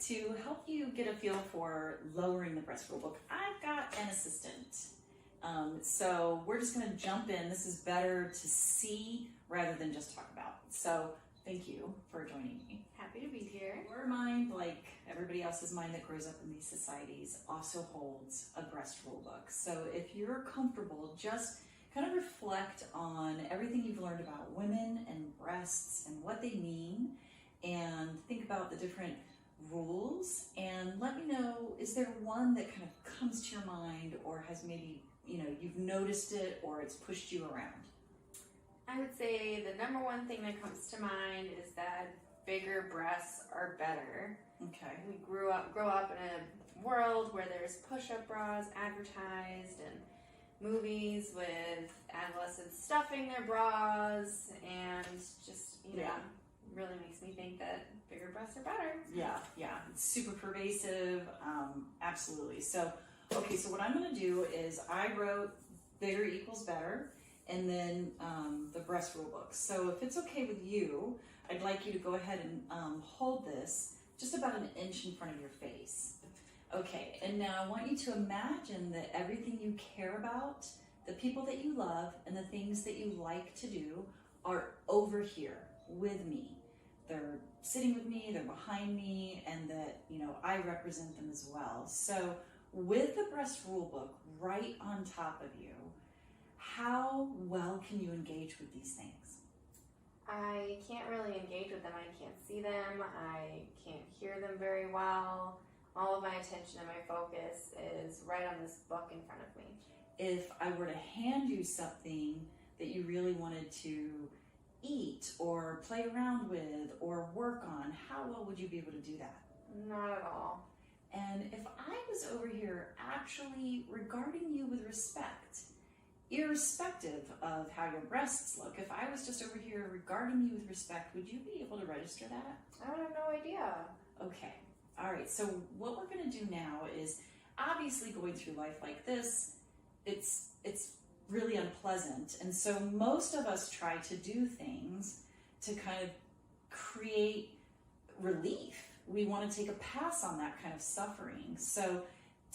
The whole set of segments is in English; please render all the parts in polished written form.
To help you get a feel for lowering the breast rulebook, I've got an assistant. So we're just going to jump in. This is better to see rather than just talk about. So thank you for joining me. Happy to be here. Your mind, like everybody else's mind that grows up in these societies, also holds a breast rulebook. So if you're comfortable, just kind of reflect on everything you've learned about women and breasts and what they mean, and think about the different rules, and let me know, is there one that kind of comes to your mind, or has maybe, you've noticed it, or it's pushed you around? I would say the number one thing that comes to mind is that bigger breasts are better. Okay. We grow up in a world where there's push-up bras advertised and movies with adolescents stuffing their bras, and just, really makes me think that bigger breasts are better. Yeah, it's super pervasive, absolutely. So, okay, so what I'm gonna do is I wrote bigger equals better, and then the breast rule book. So if it's okay with you, I'd like you to go ahead and hold this just about an inch in front of your face. Okay, and now I want you to imagine that everything you care about, the people that you love, and the things that you like to do are over here with me. They're sitting with me, they're behind me, and that, I represent them as well. So with the breast rule book right on top of you, how well can you engage with these things? I can't really engage with them. I can't see them. I can't hear them very well. All of my attention and my focus is right on this book in front of me. If I were to hand you something that you really wanted to eat or play around with or work on, how well would you be able to do that? Not at all. And if I was over here actually regarding you with respect, irrespective of how your breasts look, if I was just over here regarding you with respect, would you be able to register that? I would have no idea. Okay. All right. So what we're going to do now is, obviously going through life like this, it's really unpleasant. And so most of us try to do things to kind of create relief. We want to take a pass on that kind of suffering. So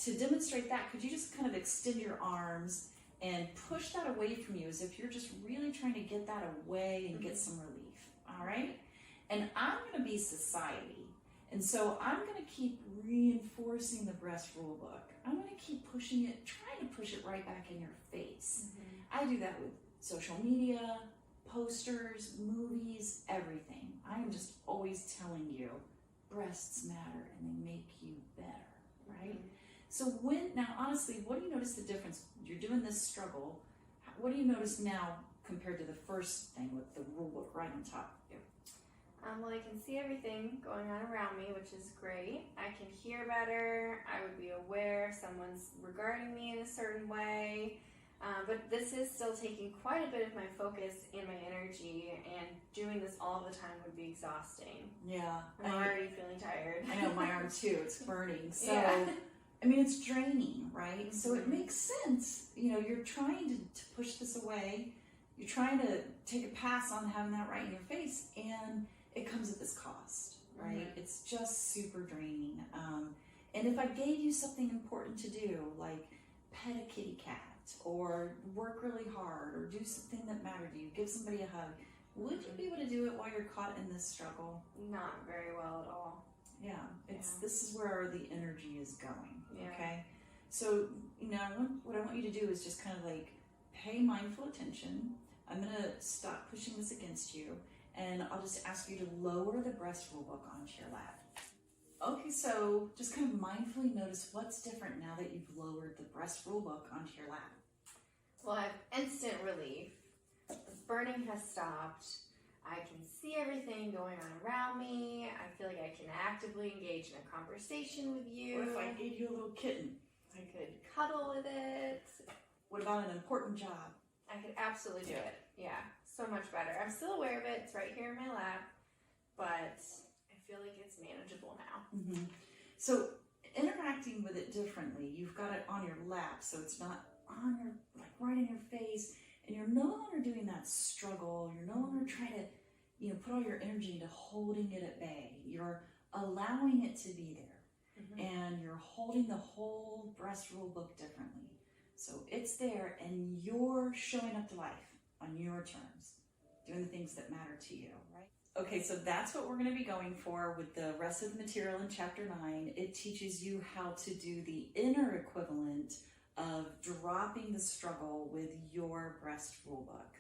to demonstrate that, could you just kind of extend your arms and push that away from you as if you're just really trying to get that away and get some relief, all right? And I'm going to be society. And so I'm going to keep reinforcing the breast rule book. I'm going to keep pushing it, trying to push it right back in your face. I do that with social media, posters, movies, everything. I am just always telling you, breasts matter and they make you better, right? So now honestly, what do you notice the difference? You're doing this struggle. What do you notice now compared to the first thing with the rule book right on top of you? Well, I can see everything going on around me, which is great. I can hear better. I would be aware if someone's regarding me in a certain way. But this is still taking quite a bit of my focus and my energy, and doing this all the time would be exhausting. Yeah. I'm already feeling tired. I know, my arm too, it's burning. So, yeah. I mean, it's draining, right? So it makes sense. You're trying to push this away. You're trying to take a pass on having that right in your face, and it comes at this cost, right? It's just super draining. And if I gave you something important to do, like pet a kitty cat, or work really hard, or do something that mattered to you, give somebody a hug, would you be able to do it while you're caught in this struggle? Not very well at all. Yeah, this is where the energy is going, Yeah. okay? So, what I want you to do is just kind of like pay mindful attention. I'm gonna stop pushing this against you, and I'll just ask you to lower the breast rule book onto your lap. Okay, so just kind of mindfully notice what's different now that you've lowered the breast rule book onto your lap. Well, I have instant relief. The burning has stopped. I can see everything going on around me. I feel like I can actively engage in a conversation with you. What if I gave you a little kitten? I could cuddle with it. What about an important job? I could absolutely do it. Yeah, so much better. I'm still aware of it. It's right here in my lap, but I feel like it's manageable now. So interacting with it differently, you've got it on your lap, so it's not on your, like right in your face, and you're no longer doing that struggle. You're no longer trying to, put all your energy into holding it at bay. You're allowing it to be there. Mm-hmm. And you're holding the whole Breast Rulebook differently. So it's there, and you're showing up to life on your terms, doing the things that matter to you, right? Okay, so that's what we're going to be going for with the rest of the material in Chapter 9. It teaches you how to do the inner equivalent of dropping the struggle with your Breast Rulebook.